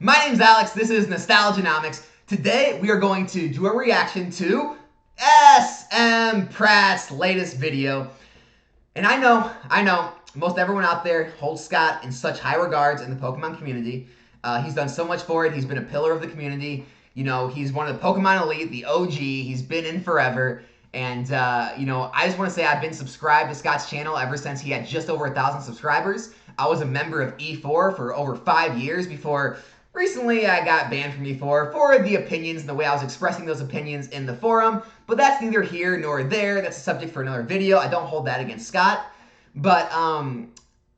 My name's Alex, this is Nostalgianomics. Today we are going to do a reaction to SMPratte's latest video. And I know, most everyone out there holds Scott in such high regards in the Pokemon community. He's done so much for it, he's been a pillar of the community. You know, he's one of the Pokemon Elite, the OG, he's been in forever. And, I just want to say I've been subscribed to Scott's channel ever since he had just over 1,000 subscribers. I was a member of E4 for over 5 years before recently I got banned from E4 for the opinions and the way I was expressing those opinions in the forum. But that's neither here nor there. That's a subject for another video. I don't hold that against Scott. But I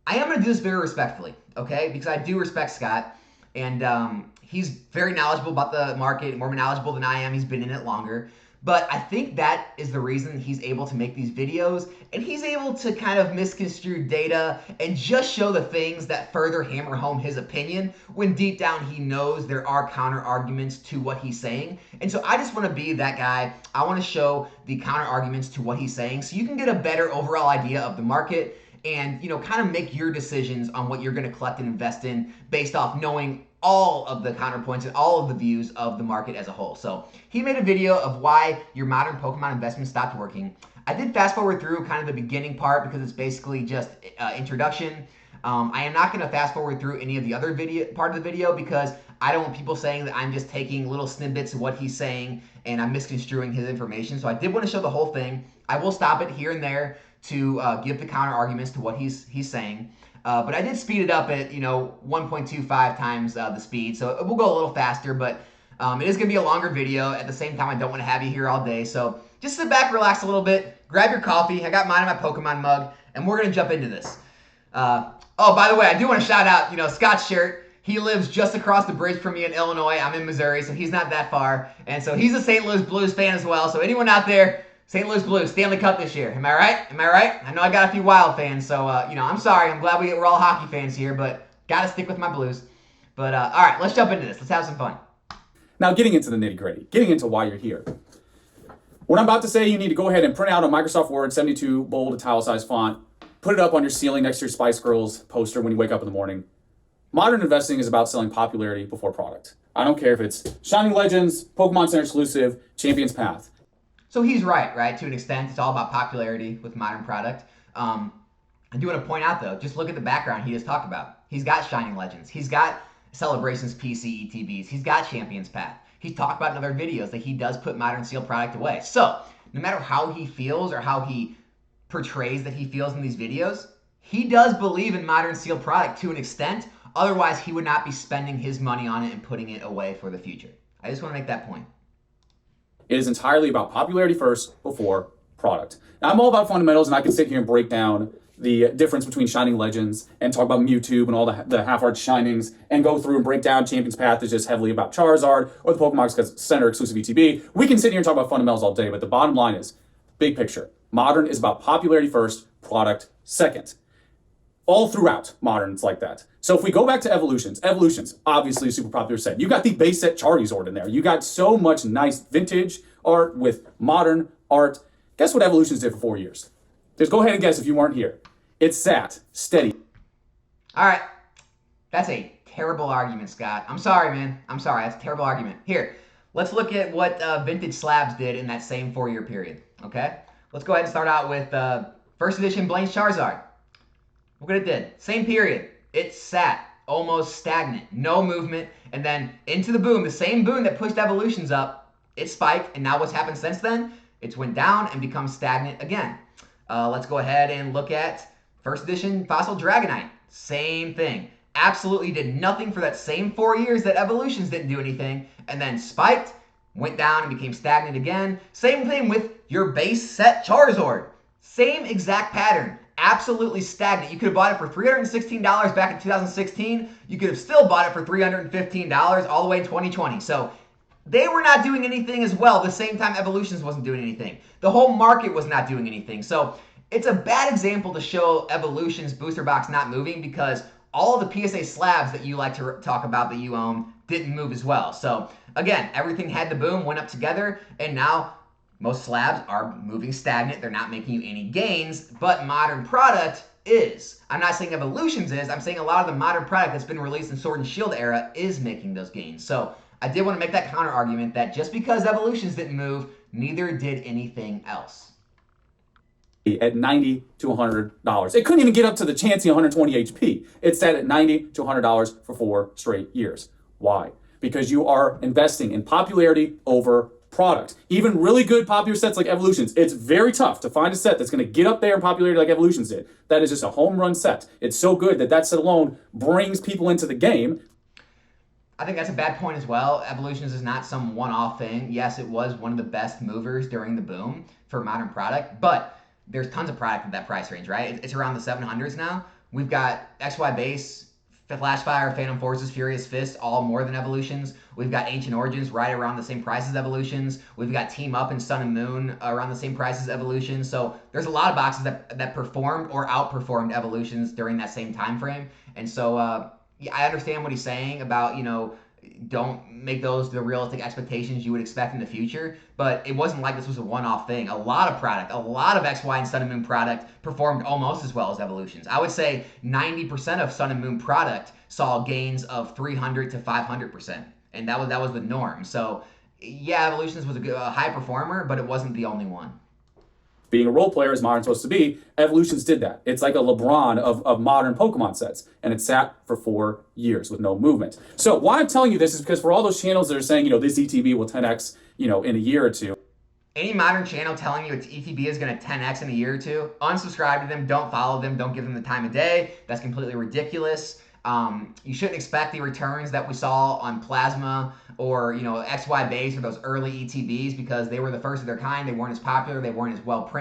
am going to do this very respectfully, okay? Because I do respect Scott. And he's very knowledgeable about the market, more knowledgeable than I am. He's been in it longer. But I think that is the reason he's able to make these videos, and he's able to kind of misconstrue data and just show the things that further hammer home his opinion when deep down he knows there are counter arguments to what he's saying. And so I just want to be that guy. I want to show the counter arguments to what he's saying so you can get a better overall idea of the market and, kind of make your decisions on what you're going to collect and invest in based off knowing all of the counterpoints and all of the views of the market as a whole. So he made a video of why your modern Pokemon investment stopped working. I did fast forward through kind of the beginning part because it's basically just introduction. I am not going to fast forward through any of the other part of the video because I don't want people saying that I'm just taking little snippets of what he's saying and I'm misconstruing his information. So I did want to show the whole thing. I will stop it here and there to give the counter arguments to what he's saying. But I did speed it up at, 1.25 times the speed, so it will go a little faster, but it is going to be a longer video. At the same time, I don't want to have you here all day, so just sit back, relax a little bit, grab your coffee. I got mine in my Pokemon mug, and we're going to jump into this. Oh, by the way, I do want to shout out, Scott's shirt. He lives just across the bridge from me in Illinois. I'm in Missouri, so he's not that far, and so he's a St. Louis Blues fan as well, so anyone out there, St. Louis Blues, Stanley Cup this year. Am I right? Am I right? I know I got a few Wild fans, so, I'm sorry. I'm glad we're all hockey fans here, but got to stick with my Blues. But, all right, let's jump into this. Let's have some fun. Now, getting into the nitty-gritty, getting into why you're here. What I'm about to say, you need to go ahead and print out a Microsoft Word 72 bold italicized font, put it up on your ceiling next to your Spice Girls poster when you wake up in the morning. Modern investing is about selling popularity before product. I don't care if it's Shining Legends, Pokemon Center exclusive, Champions Path. So he's right, to an extent. It's all about popularity with modern product. I do want to point out, though, just look at the background he just talked about. He's got Shining Legends. He's got Celebrations PC ETBs. He's got Champions Path. He's talked about in other videos that he does put modern sealed product away. So no matter how he feels or how he portrays that he feels in these videos, he does believe in modern sealed product to an extent. Otherwise, he would not be spending his money on it and putting it away for the future. I just want to make that point. It is entirely about popularity first before product. Now, I'm all about fundamentals, and I can sit here and break down the difference between Shining Legends and talk about Mewtwo and all the half-art Shinings and go through and break down Champions Path is just heavily about Charizard or the Pokemon Center exclusive ETB. We can sit here and talk about fundamentals all day, but the bottom line is, big picture. Modern is about popularity first, product second. All throughout modern, it's like that. So if we go back to evolutions, obviously a super popular set. You got the base set Charizard in there. You got so much nice vintage art with modern art. Guess what evolutions did for 4 years? Just go ahead and guess if you weren't here. It sat steady. All right. That's a terrible argument, Scott. I'm sorry, man. I'm sorry. That's a terrible argument. Here, let's look at what vintage slabs did in that same 4-year period, okay? Let's go ahead and start out with first edition Blaine's Charizard. Look what it did. Same period. It sat almost stagnant, no movement, and then into the boom, the same boom that pushed evolutions up, it spiked, and now what's happened since then? It's went down and become stagnant again. Let's go ahead and look at first edition Fossil Dragonite. Same thing. Absolutely did nothing for that same 4 years that evolutions didn't do anything, and then spiked, went down and became stagnant again. Same thing with your base set Charizard. Same exact pattern. Absolutely stagnant. You could have bought it for $316 back in 2016. You could have still bought it for $315 all the way in 2020. So they were not doing anything as well. The same time Evolutions wasn't doing anything. The whole market was not doing anything. So it's a bad example to show Evolutions booster box not moving because all of the PSA slabs that you like to talk about that you own didn't move as well. So again, everything had to boom, went up together, and now most slabs are moving stagnant. They're not making you any gains, but modern product is. I'm not saying Evolutions is. I'm saying a lot of the modern product that's been released in Sword and Shield era is making those gains. So I did want to make that counter argument that just because Evolutions didn't move, neither did anything else. At $90 to $100. It couldn't even get up to the Chansey 120 HP. It sat at $90 to $100 for 4 straight years. Why? Because you are investing in popularity over product. Even really good popular sets like Evolutions, it's very tough to find a set that's going to get up there in popularity like Evolutions did. That is just a home run set. It's so good that that set alone brings people into the game. I think that's a bad point as well. Evolutions is not some one-off thing. Yes, it was one of the best movers during the boom for modern product, but there's tons of product at that price range, right? It's around the 700s now. We've got XY Base, Flashfire, Phantom Forces, Furious Fist, all more than Evolutions. We've got Ancient Origins right around the same price as Evolutions. We've got Team Up and Sun and Moon around the same price as Evolutions. So there's a lot of boxes that performed or outperformed Evolutions during that same time frame. And so yeah, I understand what he's saying about, don't make those the realistic expectations you would expect in the future, but it wasn't like this was a one-off thing. A lot of product, a lot of XY and Sun and Moon product performed almost as well as Evolutions. I would say 90% of Sun and Moon product saw gains of 300 to 500%, and that was the norm. So yeah, Evolutions was a high performer, but it wasn't the only one. Being a role player as Modern's supposed to be, Evolutions did that. It's like a LeBron of modern Pokemon sets, and it sat for 4 years with no movement. So why I'm telling you this is because for all those channels that are saying, this ETB will 10x, in a year or two. Any modern channel telling you its ETB is going to 10x in a year or two, unsubscribe to them, don't follow them, don't give them the time of day. That's completely ridiculous. You shouldn't expect the returns that we saw on Plasma or XY Base or those early ETBs because they were the first of their kind. They weren't as popular. They weren't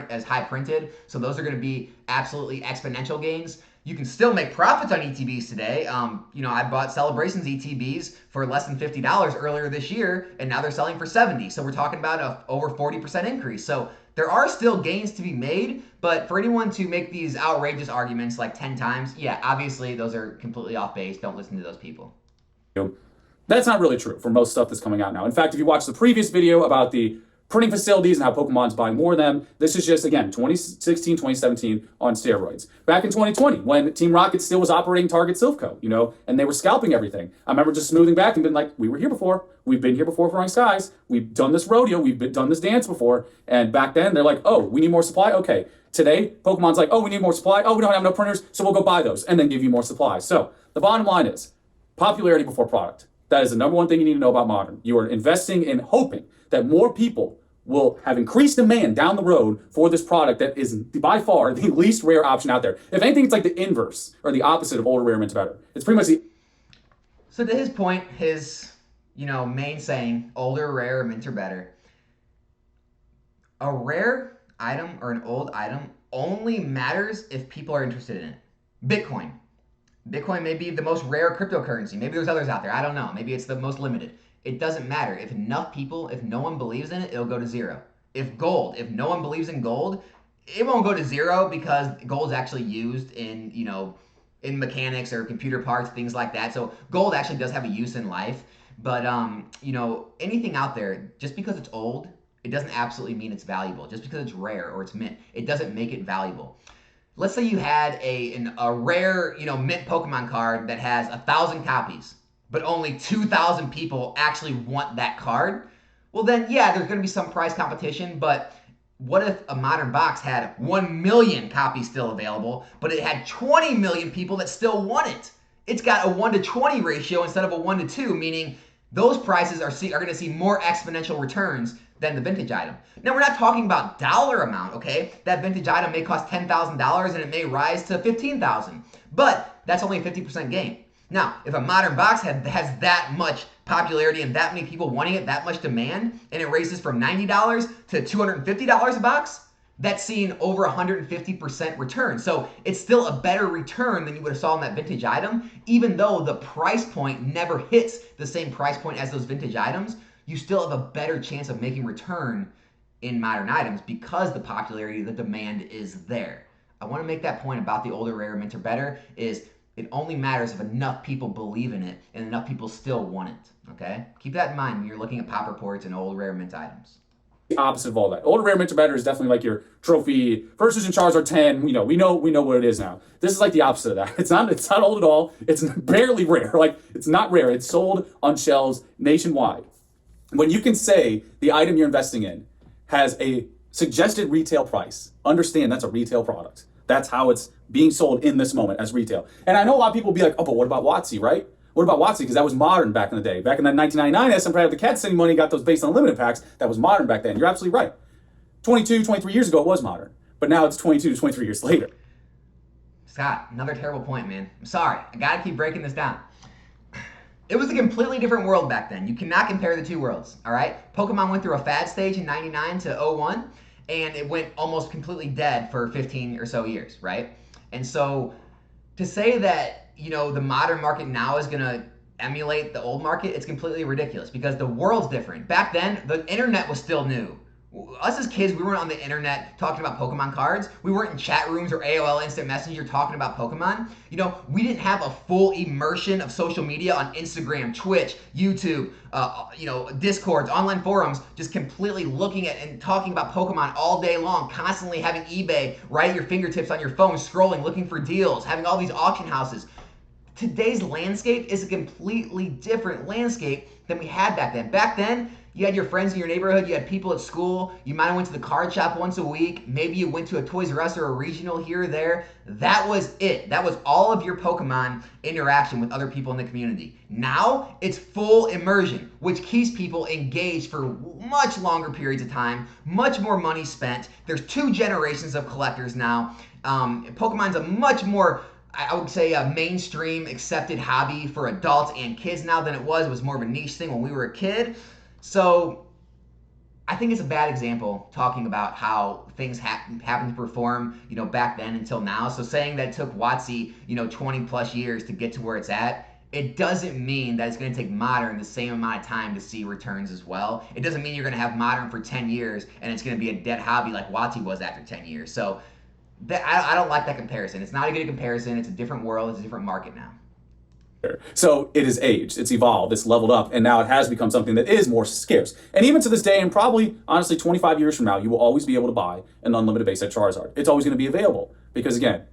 as high printed. So those are going to be absolutely exponential gains. You can still make profits on ETBs today. I bought Celebrations ETBs for less than $50 earlier this year, and now they're selling for $70. So we're talking about a over 40% increase. So there are still gains to be made, but for anyone to make these outrageous arguments like 10 times, yeah, obviously those are completely off base. Don't listen to those people. That's not really true for most stuff that's coming out now. In fact, if you watch the previous video about the printing facilities and how Pokemon's buying more of them, this is just, again, 2016, 2017 on steroids. Back in 2020, when Team Rocket still was operating Target Silphco, and they were scalping everything, I remember just smoothing back and being like, we were here before. We've been here before Flying Skies. We've done this rodeo. We've done this dance before. And back then, they're like, oh, we need more supply? Okay. Today, Pokemon's like, oh, we need more supply. Oh, we don't have enough printers, so we'll go buy those and then give you more supply. So the bottom line is popularity before product. That is the number one thing you need to know about Modern. You are investing in hoping that more people will have increased demand down the road for this product that is by far the least rare option out there. If anything, it's like the inverse or the opposite of older rare mint better. It's pretty much the... So to his point, his main saying, older rare mint are better. A rare item or an old item only matters if people are interested in it. Bitcoin may be the most rare cryptocurrency. Maybe there's others out there. I don't know. Maybe it's the most limited. It doesn't matter. If enough people, if no one believes in it, it'll go to zero. If no one believes in gold, it won't go to zero because gold's actually used in, in mechanics or computer parts, things like that. So gold actually does have a use in life. But, anything out there, just because it's old, it doesn't absolutely mean it's valuable. Just because it's rare or it's mint, it doesn't make it valuable. Let's say you had a rare, mint Pokemon card that has 1,000 copies, but only 2,000 people actually want that card. Well then, yeah, there's going to be some price competition, but what if a modern box had 1 million copies still available, but it had 20 million people that still want it? It's got a 1 to 20 ratio instead of a 1 to 2, meaning those prices are going to see more exponential returns than the vintage item. Now, we're not talking about dollar amount, okay? That vintage item may cost $10,000 and it may rise to $15,000, but that's only a 50% gain. Now, if a modern box has that much popularity and that many people wanting it, that much demand, and it raises from $90 to $250 a box, that's seeing over 150% return. So it's still a better return than you would have saw in that vintage item, even though the price point never hits the same price point as those vintage items. You still have a better chance of making return in modern items because the popularity, the demand is there. I want to make that point about the older rare mint or better is it only matters if enough people believe in it and enough people still want it, okay? Keep that in mind when you're looking at pop reports and old rare mint items. The opposite of all that. Ultra rare mint or better is definitely like your trophy first edition Charizard 10. We know what it is now. This is like the opposite of that. It's not old at all. It's barely rare. Like, it's not rare. It's sold on shelves nationwide. When you can say the item you're investing in has a suggested retail price, understand that's a retail product. That's how it's being sold in this moment as retail. And I know a lot of people will be like, oh, but what about WotC, right? What about WotC? Because that was modern back in the day. Back in 1999, SMPratte, the Cat City money got those based on limited packs. That was modern back then. You're absolutely right. 22, 23 years ago, it was modern. But now it's 22 to 23 years later. Scott, another terrible point, man. I'm sorry. I got to keep breaking this down. It was a completely different world back then. You cannot compare the two worlds, all right? Pokemon went through a fad stage in 99 to 01, and it went almost completely dead for 15 or so years, right? And so to say that, the modern market now is going to emulate the old market, it's completely ridiculous because the world's different. Back then, the internet was still new. Us as kids, we weren't on the internet talking about Pokemon cards. We weren't in chat rooms or AOL Instant Messenger talking about Pokemon. We didn't have a full immersion of social media on Instagram, Twitch, YouTube, Discords, online forums, just completely looking at and talking about Pokemon all day long, constantly having eBay right at your fingertips on your phone, scrolling, looking for deals, having all these auction houses. Today's landscape is a completely different landscape than we had back then. Back then, you had your friends in your neighborhood, you had people at school, you might have went to the card shop once a week, maybe you went to a Toys R Us or a regional here or there. That was it. That was all of your Pokemon interaction with other people in the community. Now, it's full immersion, which keeps people engaged for much longer periods of time, much more money spent. There's 2 generations of collectors now. Pokemon's a much more, I would say, a mainstream accepted hobby for adults and kids now than it was. It was more of a niche thing when we were a kid. So I think it's a bad example talking about how things happen to perform, back then until now. So saying that it took WotC, 20 plus years to get to where it's at, it doesn't mean that it's going to take modern the same amount of time to see returns as well. It doesn't mean you're going to have modern for 10 years and it's going to be a dead hobby like WotC was after 10 years. So I don't like that comparison. It's not a good comparison. It's a different world. It's a different market now. So it has aged, it's evolved, it's leveled up, and now it has become something that is more scarce. And even to this day, and probably, honestly, 25 years from now, you will always be able to buy an unlimited base set Charizard. It's always going to be available. Because again,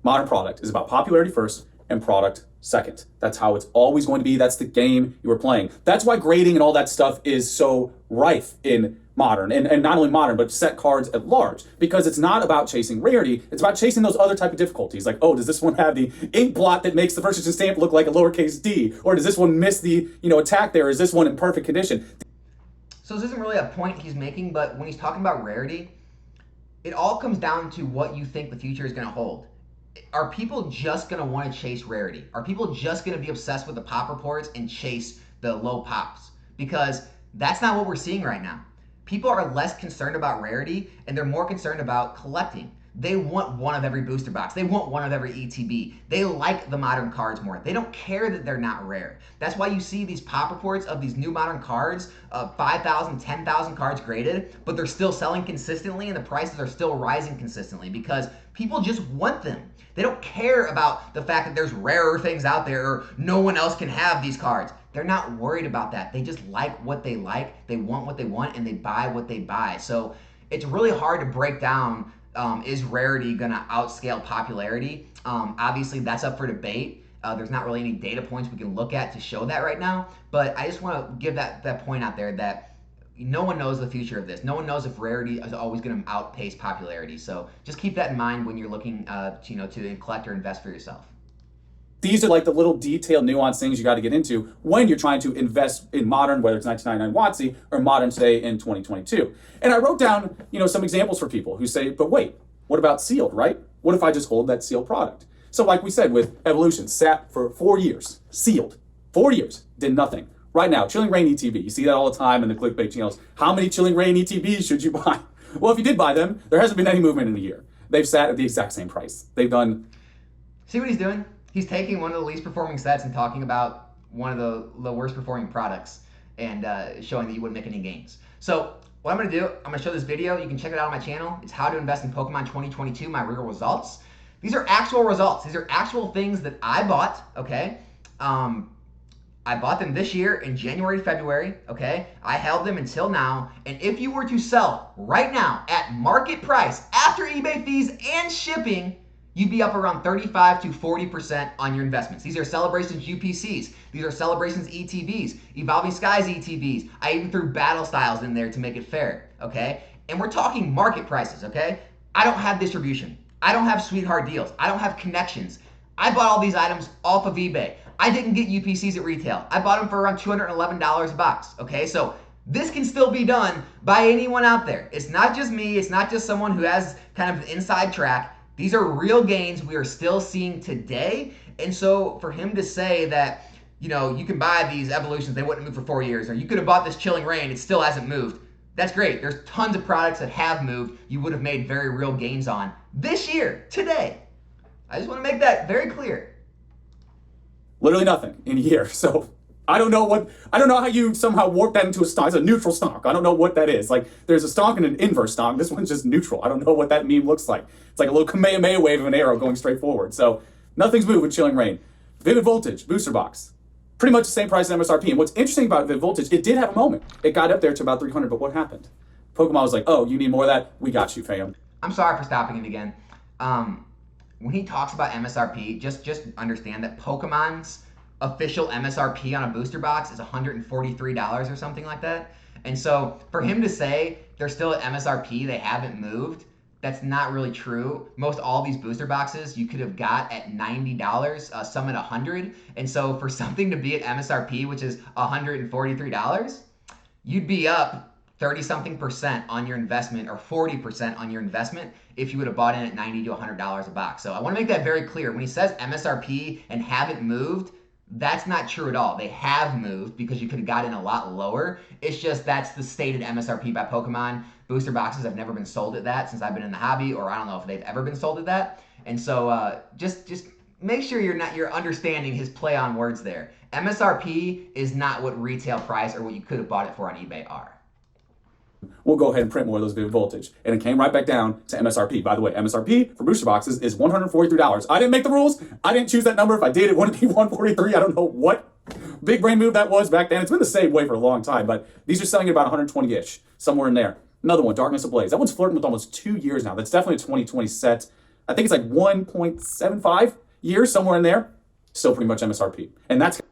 modern product is about popularity first and product second. That's how it's always going to be. That's the game you are playing. That's why grading and all that stuff is so rife in modern, and not only modern, but set cards at large, because it's not about chasing rarity, it's about chasing those other type of difficulties, like, oh, does this one have the ink blot that makes the first edition stamp look like a lowercase d, or does this one miss the attack there, is this one in perfect condition? So this isn't really a point he's making, but when he's talking about rarity, it all comes down to what you think the future is going to hold. Are people just going to want to chase rarity? Are people just going to be obsessed with the pop reports and chase the low pops? Because that's not what we're seeing right now. People are less concerned about rarity and they're more concerned about collecting. They want one of every booster box. They want one of every ETB. They like the modern cards more. They don't care that they're not rare. That's why you see these pop reports of these new modern cards, 5,000, 10,000 cards graded, but they're still selling consistently and the prices are still rising consistently because people just want them. They don't care about the fact that there's rarer things out there or no one else can have these cards. They're not worried about that. They just like what they like, they want what they want, and they buy what they buy. So it's really hard to break down, is rarity gonna outscale popularity? Obviously that's up for debate. There's not really any data points we can look at to show that right now, but I just wanna give that point out there that no one knows the future of this. No one knows if rarity is always gonna outpace popularity. So just keep that in mind when you're looking to collect or invest for yourself. These are like the little detailed, nuanced things you got to get into when you're trying to invest in modern, whether it's 1999 WotC or modern today in 2022. And I wrote down, some examples for people who say, but wait, what about sealed, right? What if I just hold that sealed product? So like we said with Evolution, sat for 4 years, sealed, 4 years, did nothing. Right now, Chilling Reign ETB, you see that all the time in the clickbait channels. How many Chilling Reign ETBs should you buy? Well, if you did buy them, there hasn't been any movement in a year. They've sat at the exact same price. They've done. See what he's doing? He's taking one of the least performing sets and talking about one of the worst performing products and showing that you wouldn't make any gains. So what I'm going to do, I'm going to show this video. You can check it out on my channel. It's How to Invest in Pokemon 2022, my real results. These are actual results. These are actual things that I bought, okay? I I bought them this year in January, February, okay? I held them until now, and if you were to sell right now at market price after eBay fees and shipping, you'd be up around 35 to 40% on your investments. These are Celebrations UPCs. These are Celebrations ETBs, Evolving Skies ETBs. I even threw Battle Styles in there to make it fair, okay? And we're talking market prices, okay? I don't have distribution. I don't have sweetheart deals. I don't have connections. I bought all these items off of eBay. I didn't get UPCs at retail. I bought them for around $211 a box, okay? So this can still be done by anyone out there. It's not just me. It's not just someone who has kind of an inside track. These are real gains we are still seeing today. And so for him to say that, you know, you can buy these evolutions, they wouldn't move for 4 years, or you could have bought this Chilling Reign, it still hasn't moved. That's great. There's tons of products that have moved you would have made very real gains on this year, today. I just want to make that very clear. Literally nothing in a year. So I don't know how you somehow warp that into a stock. It's a neutral stock. I don't know what that is. Like, there's a stock and an inverse stock. This one's just neutral. I don't know what that meme looks like. It's like a little Kamehameha wave of an arrow going straight forward. So nothing's moved with Chilling Reign. Vivid Voltage, booster box. Pretty much the same price as MSRP. And what's interesting about Vivid Voltage, it did have a moment. It got up there to about 300, but what happened? Pokemon was like, oh, you need more of that? We got you, fam. I'm sorry for stopping it again. When he talks about MSRP, just understand that Pokemon's official MSRP on a booster box is $143 or something like that. And so for him to say they're still at MSRP, they haven't moved, that's not really true. Most all these booster boxes you could have got at $90, some at $100. And so for something to be at MSRP, which is $143, you'd be up 30-something% on your investment, or 40% on your investment, if you would have bought in at $90 to $100 a box. So I want to make that very clear. When he says MSRP and haven't moved, that's not true at all. They have moved because you could have got in a lot lower. It's just that's the stated MSRP by Pokemon. Booster boxes have never been sold at that since I've been in the hobby, or I don't know if they've ever been sold at that. And so just make sure you're understanding his play on words there. MSRP is not what retail price or what you could have bought it for on eBay are. We'll go ahead and print more of those Vivid Voltage. And it came right back down to MSRP. By the way, MSRP for booster boxes is $143. I didn't make the rules. I didn't choose that number. If I did, it wouldn't be 143. I don't know what big brain move that was back then. It's been the same way for a long time, but these are selling at about 120-ish, somewhere in there. Another one, Darkness Ablaze. That one's flirting with almost 2 years now. That's definitely a 2020 set. I think it's like 1.75 years, somewhere in there. Still pretty much MSRP. And that's...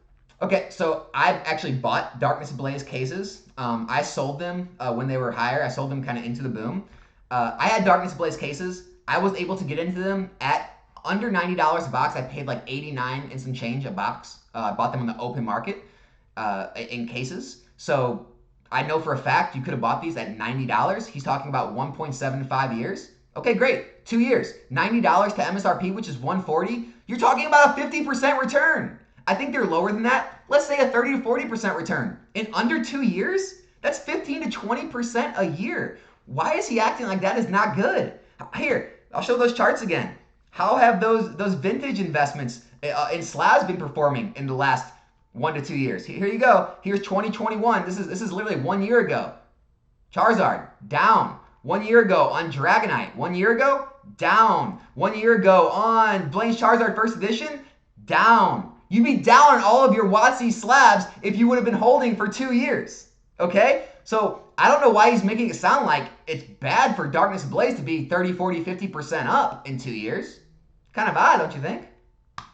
Okay, so I actually bought Darkness Ablaze cases. I sold them when they were higher. I sold them kind of into the boom. I had Darkness Ablaze cases. I was able to get into them at under $90 a box. I paid like $89 and some change a box. I bought them on the open market in cases. So I know for a fact you could have bought these at $90. He's talking about 1.75 years. Okay, great. 2 years. $90 to MSRP, which is $140. You're talking about a 50% return. I think they're lower than that. Let's say a 30 to 40% return. In under 2 years, that's 15 to 20% a year. Why is he acting like that is not good? Here, I'll show those charts again. How have those vintage investments in slabs been performing in the last 1 to 2 years? Here you go. Here's 2021. This is literally 1 year ago. Charizard, down. 1 year ago on Dragonite. 1 year ago, down. 1 year ago on Blaine's Charizard First Edition, down. You'd be down on all of your WotC slabs if you would have been holding for 2 years, okay? So I don't know why he's making it sound like it's bad for Darkness Ablaze to be 30, 40, 50% up in 2 years. Kind of odd, don't you think?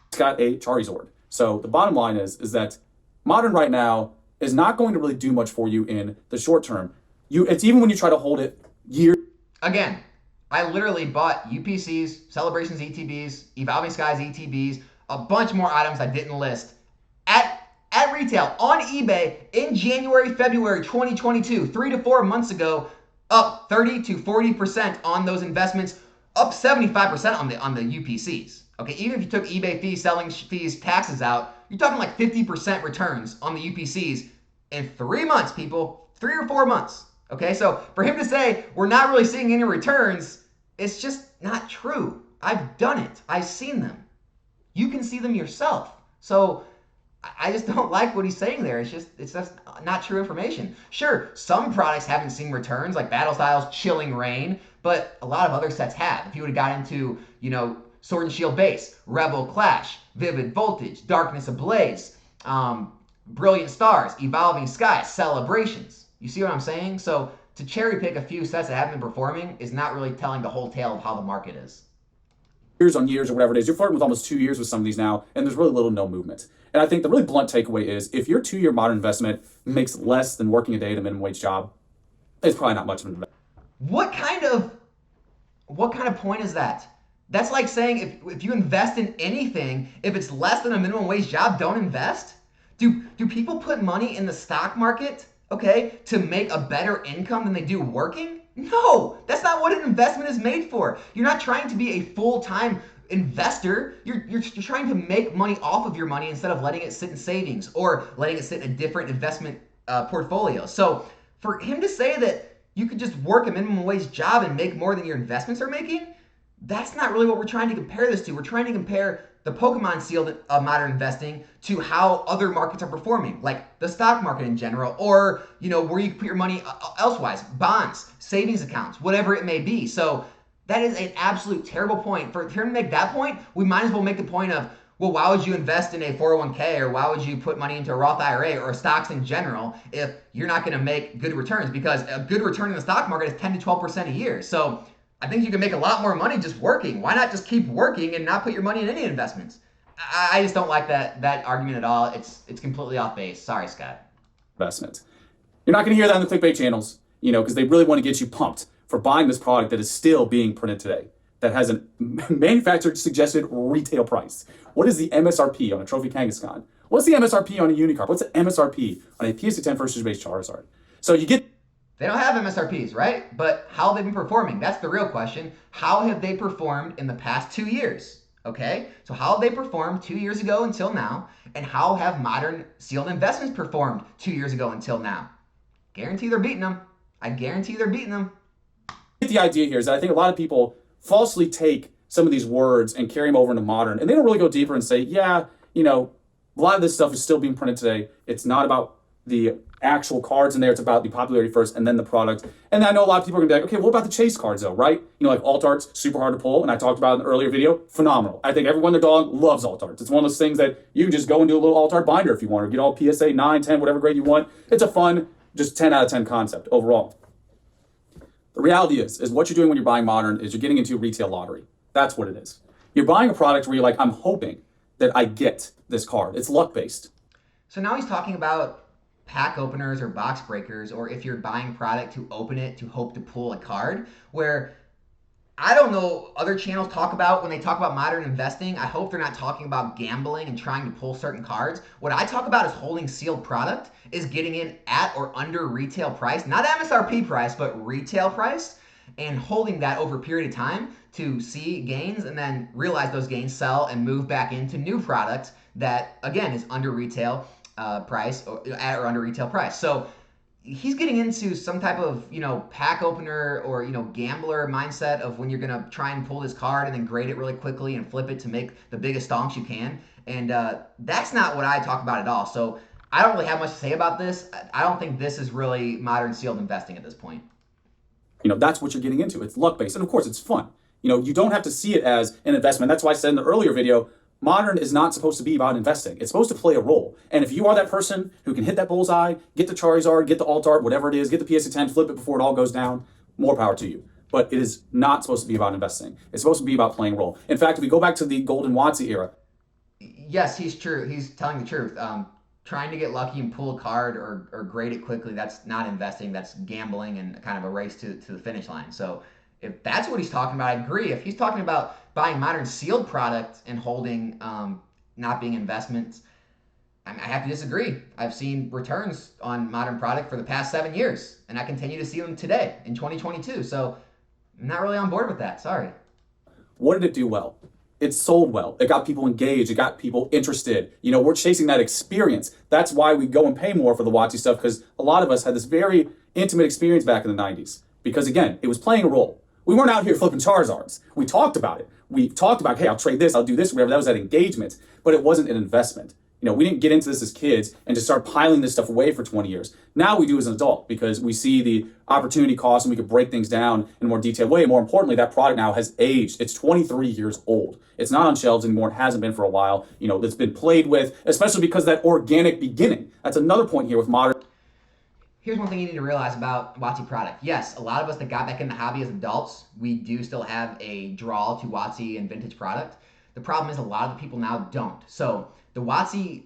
It's got a Charizard. So the bottom line is that Modern right now is not going to really do much for you in the short term. It's even when you try to hold it years. Again, I literally bought UPCs, Celebrations ETBs, Evolving Skies ETBs, a bunch more items I didn't list at retail on eBay in January, February 2022, 3 to 4 months ago, up 30 to 40% on those investments, up 75% on the UPCs. Okay, even if you took eBay fees, selling fees, taxes out, you're talking like 50% returns on the UPCs in 3 months, people, 3 or 4 months. Okay, so for him to say we're not really seeing any returns, it's just not true. I've done it. I've seen them. You can see them yourself. So I just don't like what he's saying there. It's just not true information. Sure, some products haven't seen returns, like Battle Styles, Chilling Reign, but a lot of other sets have. If you would have got into, Sword and Shield Base, Rebel Clash, Vivid Voltage, Darkness Ablaze, brilliant stars, evolving skies, celebrations. You see what I'm saying? So to cherry pick a few sets that haven't been performing is not really telling the whole tale of how the market is. Years on years or whatever it is, you're flirting with almost 2 years with some of these now, and there's really little no movement. And I think the really blunt takeaway is if your 2-year modern investment makes less than working a day at a minimum wage job, it's probably not much of an investment. What kind of point is that? That's like saying if you invest in anything, if it's less than a minimum wage job, don't invest? Do people put money in the stock market, okay, to make a better income than they do working? No, that's not what an investment is made for. You're not trying to be a full-time investor. You're trying to make money off of your money instead of letting it sit in savings or letting it sit in a different investment portfolio. So for him to say that you could just work a minimum wage job and make more than your investments are making, that's not really what we're trying to compare this to. We're trying to compare the Pokemon field of modern investing to how other markets are performing, like the stock market in general, or where you can put your money elsewise, bonds, savings accounts, whatever it may be. So that is an absolute terrible point. For him to make that point, we might as well make the point of, well, why would you invest in a 401k, or why would you put money into a Roth IRA or stocks in general if you're not going to make good returns? Because a good return in the stock market is 10 to 12% a year. So I think you can make a lot more money just working. Why not just keep working and not put your money in any investments? I just don't like that argument at all. It's completely off base. Sorry, Scott. Investment. You're not going to hear that on the clickbait channels, because they really want to get you pumped for buying this product that is still being printed today, that has a manufacturer suggested retail price. What is the MSRP on a Trophy Kangaskhan? What's the MSRP on a Unicarp? What's the MSRP on a PSA 10 first base Charizard? So you get... They don't have MSRPs, right? But how have they been performing? That's the real question. How have they performed in the past 2 years? Okay, so how have they performed 2 years ago until now? And how have modern sealed investments performed 2 years ago until now? Guarantee they're beating them. I guarantee they're beating them. The idea here is that I think a lot of people falsely take some of these words and carry them over into modern, and they don't really go deeper and say, yeah, a lot of this stuff is still being printed today. It's not about the actual cards in there. It's about the popularity first and then the product. And I know a lot of people are gonna be like, okay, what about the chase cards though, right? Like alt art's super hard to pull, and I talked about in an earlier video, phenomenal. I think everyone and their dog loves alt arts. It's one of those things that you can just go and do a little alt art binder if you want, or get all PSA 9, 10, whatever grade you want. It's a fun, just 10 out of 10 concept overall. The reality is what you're doing when you're buying modern is you're getting into a retail lottery. That's what it is. You're buying a product where you're like, I'm hoping that I get this card. It's luck-based. So now he's talking about pack openers or box breakers, or if you're buying product to open it to hope to pull a card, where I don't know other channels talk about when they talk about modern investing. I hope they're not talking about gambling and trying to pull certain cards. What I talk about is holding sealed product, is getting in at or under retail price, not MSRP price, but retail price, and holding that over a period of time to see gains and then realize those gains, sell, and move back into new product that, again, is under retail price, or at or under retail price. So he's getting into some type of, pack opener or, gambler mindset of when you're going to try and pull this card and then grade it really quickly and flip it to make the biggest stonks you can. And that's not what I talk about at all. So I don't really have much to say about this. I don't think this is really modern sealed investing at this point. That's what you're getting into. It's luck-based. And of course, it's fun. You don't have to see it as an investment. That's why I said in the earlier video, modern is not supposed to be about investing. It's supposed to play a role. And if you are that person who can hit that bullseye, get the Charizard, get the alt art, whatever it is, get the PSA 10, flip it before it all goes down, more power to you. But it is not supposed to be about investing. It's supposed to be about playing a role. In fact, if we go back to the Golden Watsy era. Yes, he's true. He's telling the truth. Trying to get lucky and pull a card or grade it quickly, that's not investing. That's gambling and kind of a race to the finish line. So if that's what he's talking about, I agree. If he's talking about buying modern sealed product and holding, not being investments, I have to disagree. I've seen returns on modern product for the past 7 years, and I continue to see them today in 2022. So I'm not really on board with that. Sorry. What did it do well? It sold well. It got people engaged. It got people interested. We're chasing that experience. That's why we go and pay more for the Watsy stuff, because a lot of us had this very intimate experience back in the 90s. Because again, it was playing a role. We weren't out here flipping Charizards. We talked about it. We talked about, hey, I'll trade this, I'll do this, whatever. That was that engagement. But it wasn't an investment. We didn't get into this as kids and just start piling this stuff away for 20 years. Now we do as an adult because we see the opportunity cost and we could break things down in a more detailed way. More importantly, that product now has aged. It's 23 years old. It's not on shelves anymore. It hasn't been for a while. It's been played with, especially because of that organic beginning. That's another point here with modern. Here's one thing you need to realize about WotC product. Yes, a lot of us that got back in the hobby as adults, we do still have a draw to WotC and vintage product. The problem is a lot of the people now don't. So the WotC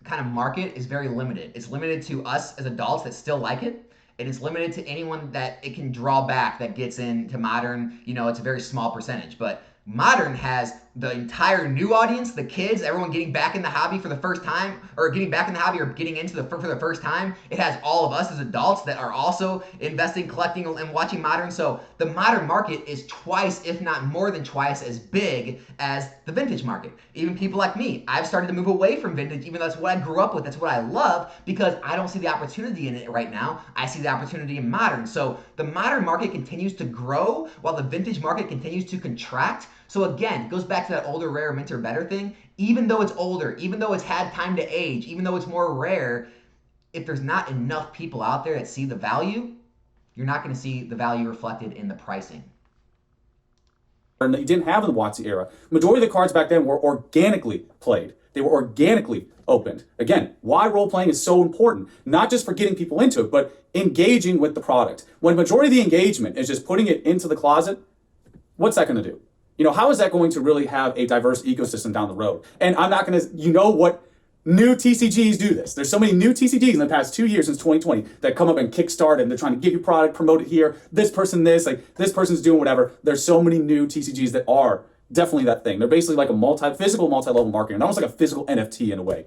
kind of market is very limited. It's limited to us as adults that still like it, and it's limited to anyone that it can draw back that gets into modern. It's a very small percentage, but modern has the entire new audience, the kids, everyone getting back in the hobby for the first time, or getting back in the hobby or getting into for the first time. It has all of us as adults that are also investing, collecting, and watching modern. So the modern market is twice, if not more than twice, as big as the vintage market. Even people like me, I've started to move away from vintage, even though that's what I grew up with, that's what I love, because I don't see the opportunity in it right now. I see the opportunity in modern. So the modern market continues to grow while the vintage market continues to contract. So again, it goes back to that older, rare, minter, better thing. Even though it's older, even though it's had time to age, even though it's more rare, if there's not enough people out there that see the value, you're not going to see the value reflected in the pricing. And that you didn't have in the WotC era. Majority of the cards back then were organically played. They were organically opened. Again, why role playing is so important, not just for getting people into it, but engaging with the product. When majority of the engagement is just putting it into the closet, what's that going to do? How is that going to really have a diverse ecosystem down the road? And I'm not going to, what new TCGs do this. There's so many new TCGs in the past 2 years since 2020 that come up and kickstart and they're trying to give you product, promote it here, this person this, like this person's doing whatever. There's so many new TCGs that are definitely that thing. They're basically like a physical multi-level marketing, almost like a physical NFT in a way.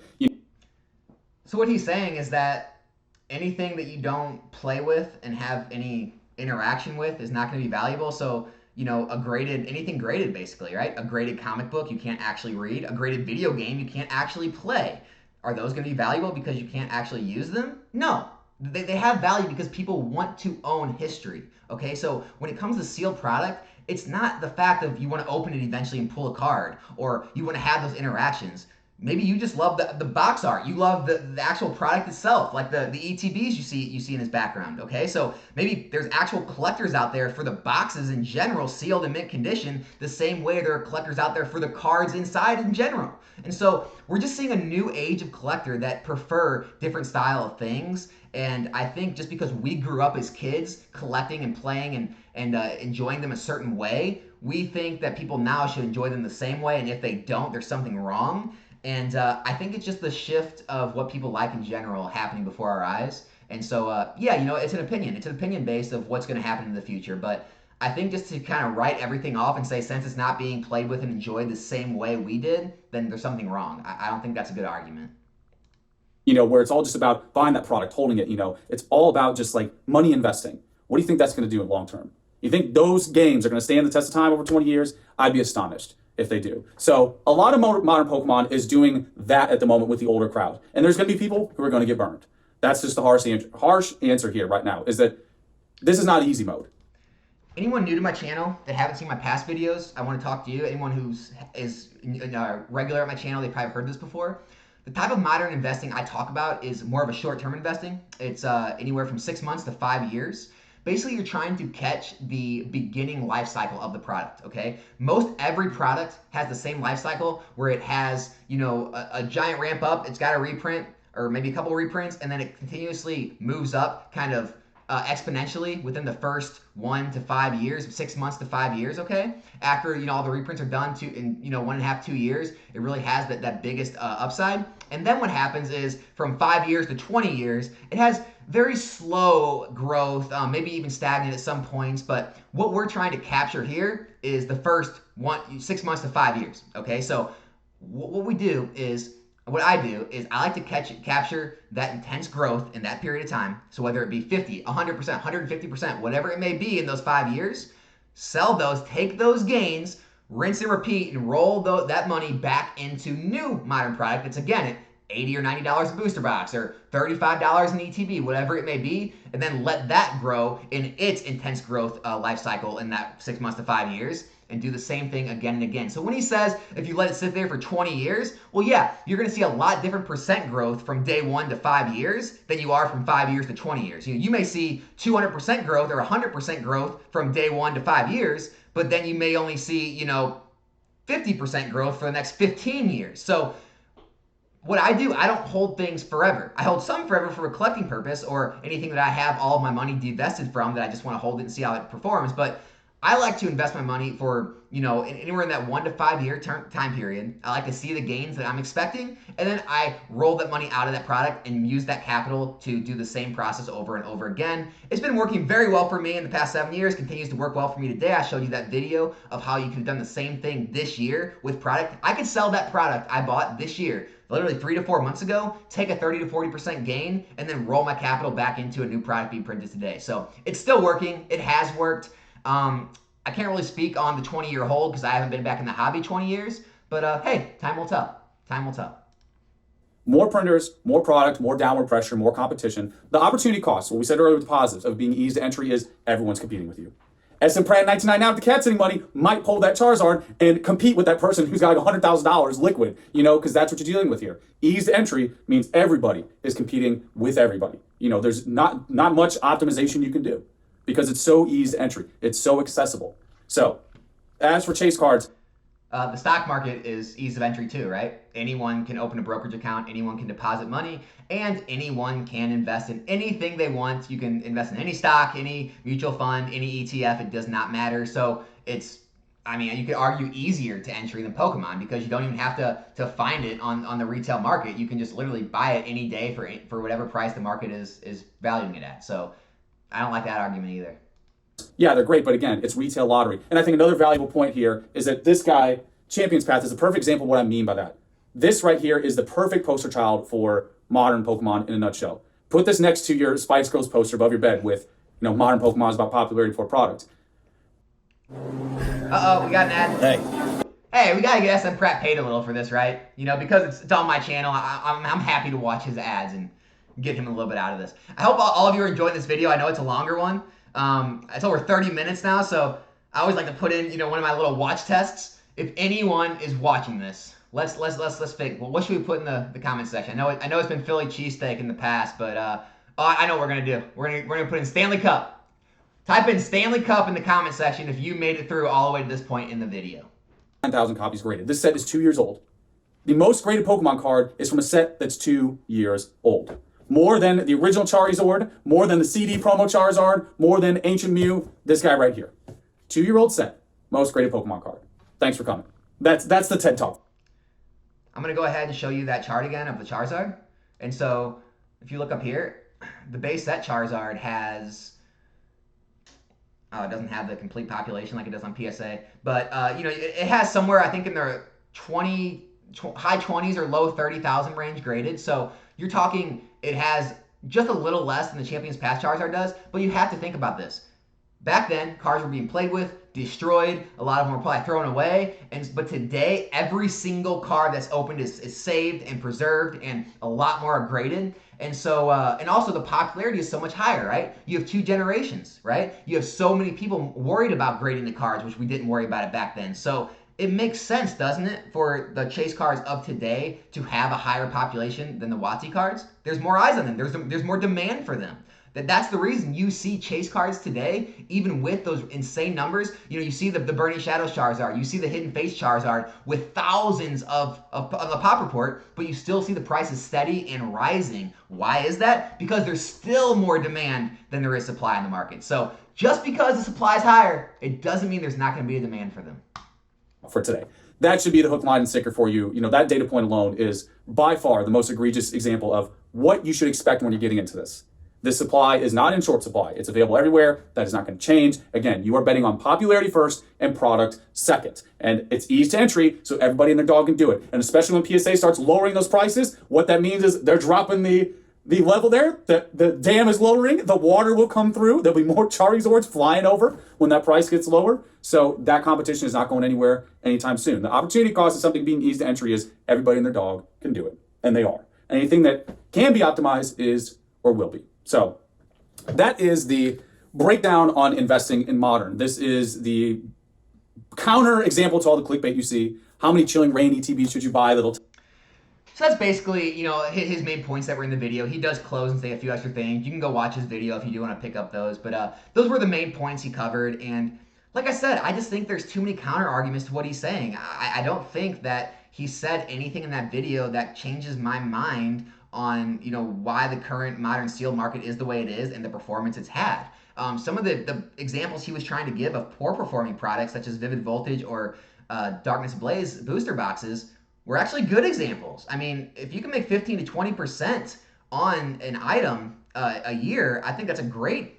So what he's saying is that anything that you don't play with and have any interaction with is not going to be valuable. So anything graded basically, right? A graded comic book you can't actually read, a graded video game you can't actually play. Are those going to be valuable because you can't actually use them? No. They have value because people want to own history, okay? So when it comes to sealed product, it's not the fact of you want to open it eventually and pull a card, or you want to have those interactions. Maybe you just love the box art. You love the actual product itself, like the ETBs you see in his background, okay? So maybe there's actual collectors out there for the boxes in general, sealed in mint condition, the same way there are collectors out there for the cards inside in general. And so we're just seeing a new age of collector that prefer different style of things. And I think just because we grew up as kids collecting and playing and enjoying them a certain way, we think that people now should enjoy them the same way. And if they don't, there's something wrong. And I think it's just the shift of what people like in general happening before our eyes. And so, it's an opinion. It's an opinion based of what's going to happen in the future. But I think just to kind of write everything off and say, since it's not being played with and enjoyed the same way we did, then there's something wrong. I don't think that's a good argument. Where it's all just about buying that product, holding it, it's all about just like money investing. What do you think that's going to do in long term? You think those games are going to stand the test of time over 20 years? I'd be astonished if they do. So a lot of modern Pokemon is doing that at the moment with the older crowd. And there's going to be people who are going to get burned. That's just the harsh answer here right now, is that this is not easy mode. Anyone new to my channel that haven't seen my past videos, I want to talk to you. Anyone who's regular at my channel, they probably heard this before. The type of modern investing I talk about is more of a short-term investing. It's anywhere from 6 months to 5 years. Basically, you're trying to catch the beginning life cycle of the product, okay? Most every product has the same life cycle where it has, a giant ramp up, it's got a reprint, or maybe a couple reprints, and then it continuously moves up kind of exponentially within the first 1 to 5 years, 6 months to 5 years, okay? After, all the reprints are done in 1.5, 2 years, it really has that biggest upside. And then what happens is from 5 years to 20 years, it has very slow growth, maybe even stagnant at some points. But what we're trying to capture here is the first 6 months to 5 years, okay? So what I do is I like to capture that intense growth in that period of time. So whether it be 50, 100%, 150%, whatever it may be in those 5 years, sell those, take those gains, rinse and repeat, and roll that money back into new modern product. It's again at $80 or $90 a booster box, or $35 in ETB, whatever it may be, and then let that grow in its intense growth life cycle in that 6 months to 5 years. and do the same thing again and again. So when he says if you let it sit there for 20 years, well, yeah, you're going to see a lot different percent growth from day 1 to 5 years than you are from 5 years to 20 years. You may see 200% growth or 100% growth from day 1 to 5 years, but then you may only see, 50% growth for the next 15 years. So what I do, I don't hold things forever. I hold some forever for a collecting purpose or anything that I have all of my money divested from that I just want to hold it and see how it performs. But I like to invest my money for, anywhere in that 1 to 5 year time period. I like to see the gains that I'm expecting, and then I roll that money out of that product and use that capital to do the same process over and over again. It's been working very well for me in the past 7 years, continues to work well for me today. I showed you that video of how you could have done the same thing this year with product. I could sell that product I bought this year, literally 3 to 4 months ago, take a 30 to 40% gain, and then roll my capital back into a new product being printed today. So it's still working. It has worked. I can't really speak on the 20-year hold because I haven't been back in the hobby 20 years. But hey, time will tell. Time will tell. More printers, more product, more downward pressure, more competition. The opportunity cost, what we said earlier with the positives of being easy to entry is everyone's competing with you. SMPratte 1999 with the cat sitting money might pull that Charizard and compete with that person who's got like $100,000 liquid, because that's what you're dealing with here. Ease to entry means everybody is competing with everybody. There's not much optimization you can do because it's so easy to entry. It's so accessible. So as for chase cards, the stock market is ease of entry too, right? Anyone can open a brokerage account, anyone can deposit money, and anyone can invest in anything they want. You can invest in any stock, any mutual fund, any ETF, it does not matter. So you could argue easier to entry than Pokemon because you don't even have to find it on the retail market. You can just literally buy it any day for whatever price the market is valuing it at. So I don't like that argument either. Yeah, they're great, but again, it's retail lottery. And I think another valuable point here is that this guy, Champion's Path, is a perfect example of what I mean by that. This right here is the perfect poster child for modern Pokemon in a nutshell. Put this next to your Spice Girls poster above your bed with, modern Pokemon is about popularity for product. Uh-oh, we got an ad. Hey, we gotta get SMPratte paid a little for this, right? Because it's on my channel, I'm happy to watch his ads and get him a little bit out of this. I hope all of you are enjoying this video. I know it's a longer one. It's over 30 minutes now, so I always like to put in, one of my little watch tests. If anyone is watching this, let's think. Well, what should we put in the comment section? I know it's been Philly cheesesteak in the past, but I know what we're gonna do. We're gonna put in Stanley Cup. Type in Stanley Cup in the comment section if you made it through all the way to this point in the video. 9,000 copies graded. This set is 2 years old. The most graded Pokemon card is from a set that's 2 years old. More than the original Charizard, more than the CD promo Charizard, more than Ancient Mew, this guy right here. 2-year-old set, most graded Pokemon card. Thanks for coming. That's the TED Talk. I'm going to go ahead and show you that chart again of the Charizard. And so if you look up here, the base set Charizard has, it doesn't have the complete population like it does on PSA, but it has somewhere, I think, in the high 20s or low 30,000 range graded. So you're talking, it has just a little less than the Champion's Path Charizard does, but you have to think about this. Back then, cards were being played with, destroyed, a lot of them were probably thrown away, but today, every single card that's opened is saved and preserved, and a lot more are graded. And so, and also the popularity is so much higher, right? You have 2 generations, right? You have so many people worried about grading the cards, which we didn't worry about it back then. So it makes sense, doesn't it, for the chase cards of today to have a higher population than the WotC cards? There's more eyes on them. There's more demand for them. That's the reason you see chase cards today, even with those insane numbers. You see the Burning Shadows Charizard, you see the Hidden Face Charizard with thousands of the pop report, but you still see the prices steady and rising. Why is that? Because there's still more demand than there is supply in the market. So just because the supply is higher, it doesn't mean there's not going to be a demand for them. For today. That should be the hook, line, and sinker for you. That data point alone is by far the most egregious example of what you should expect when you're getting into this. This supply is not in short supply. It's available everywhere. That is not going to change. Again, you are betting on popularity first and product second. And it's ease to entry, so everybody and their dog can do it. And especially when PSA starts lowering those prices, what that means is they're dropping the level there. The dam is lowering. The water will come through. There'll be more Charizards flying over when that price gets lower. So that competition is not going anywhere anytime soon. The opportunity cost of something being easy to entry is everybody and their dog can do it. And they are. Anything that can be optimized is or will be. So that is the breakdown on investing in modern. This is the counter example to all the clickbait you see. How many chilling rain ETBs should you buy? So that's basically, his main points that were in the video. He does close and say a few extra things. You can go watch his video if you do want to pick up those. But those were the main points he covered. And like I said, I just think there's too many counter arguments to what he's saying. I don't think that he said anything in that video that changes my mind on, why the current modern steel market is the way it is and the performance it's had. Some of the examples he was trying to give of poor performing products, such as Vivid Voltage or Darkness Blaze booster boxes, were actually good examples. I mean, if you can make 15 to 20% on an item a year, I think that's a great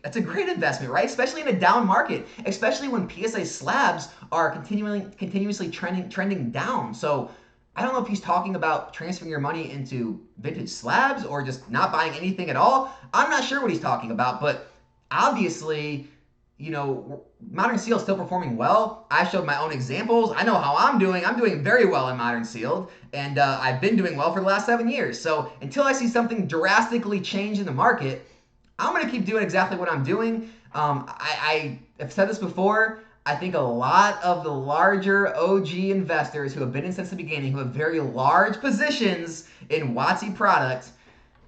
investment, right? Especially in a down market, especially when PSA slabs are continuously trending down. So I don't know if he's talking about transferring your money into vintage slabs or just not buying anything at all. I'm not sure what he's talking about, but obviously, Modern Steel is still performing well. I showed my own examples. I know how I'm doing. I'm doing very well in Modern Sealed, and I've been doing well for the last 7 years. So until I see something drastically change in the market, I'm going to keep doing exactly what I'm doing. I have said this before. I think a lot of the larger OG investors who have been in since the beginning, who have very large positions in WotC products,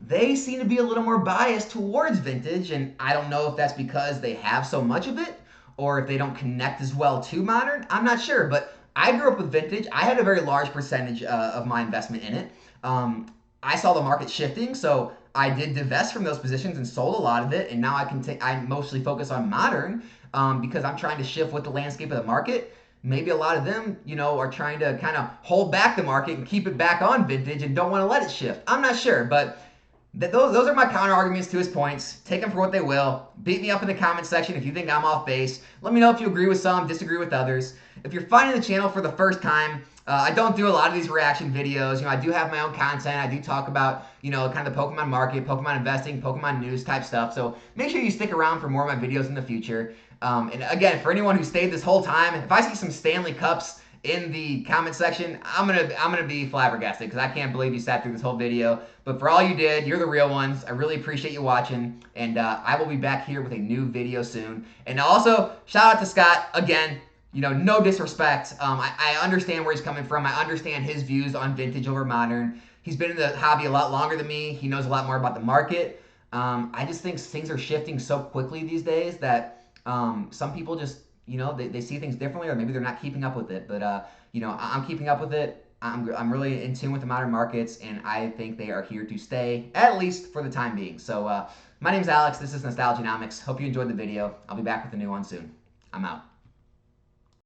they seem to be a little more biased towards vintage, and I don't know if that's because they have so much of it or if they don't connect as well to modern. I'm not sure, but I grew up with vintage. I had a very large percentage of my investment in it. I saw the market shifting, so I did divest from those positions and sold a lot of it, and now I mostly focus on modern because I'm trying to shift with the landscape of the market. Maybe a lot of them, are trying to kind of hold back the market and keep it back on vintage and don't want to let it shift. I'm not sure, but those are my counter arguments to his points. Take them for what they will. Beat me up in the comment section if you think I'm off base. Let me know if you agree with some, disagree with others. If you're finding the channel for the first time, I don't do a lot of these reaction videos. I do have my own content. I do talk about, kind of the Pokemon market, Pokemon investing, Pokemon news type stuff. So make sure you stick around for more of my videos in the future. And again, for anyone who stayed this whole time, if I see some Stanley Cups in the comment section, I'm gonna be flabbergasted because I can't believe you sat through this whole video. But for all you did, you're the real ones. I really appreciate you watching, and I will be back here with a new video soon. And also, shout out to Scott again. No disrespect. I understand where he's coming from. I understand his views on vintage over modern. He's been in the hobby a lot longer than me. He knows a lot more about the market. I just think things are shifting so quickly these days that some people just they see things differently, or maybe they're not keeping up with it. But I'm keeping up with it. I'm really in tune with the modern markets, and I think they are here to stay, at least for the time being. So my name's Alex. This is Nostalgianomics. Hope you enjoyed the video. I'll be back with a new one soon. I'm out.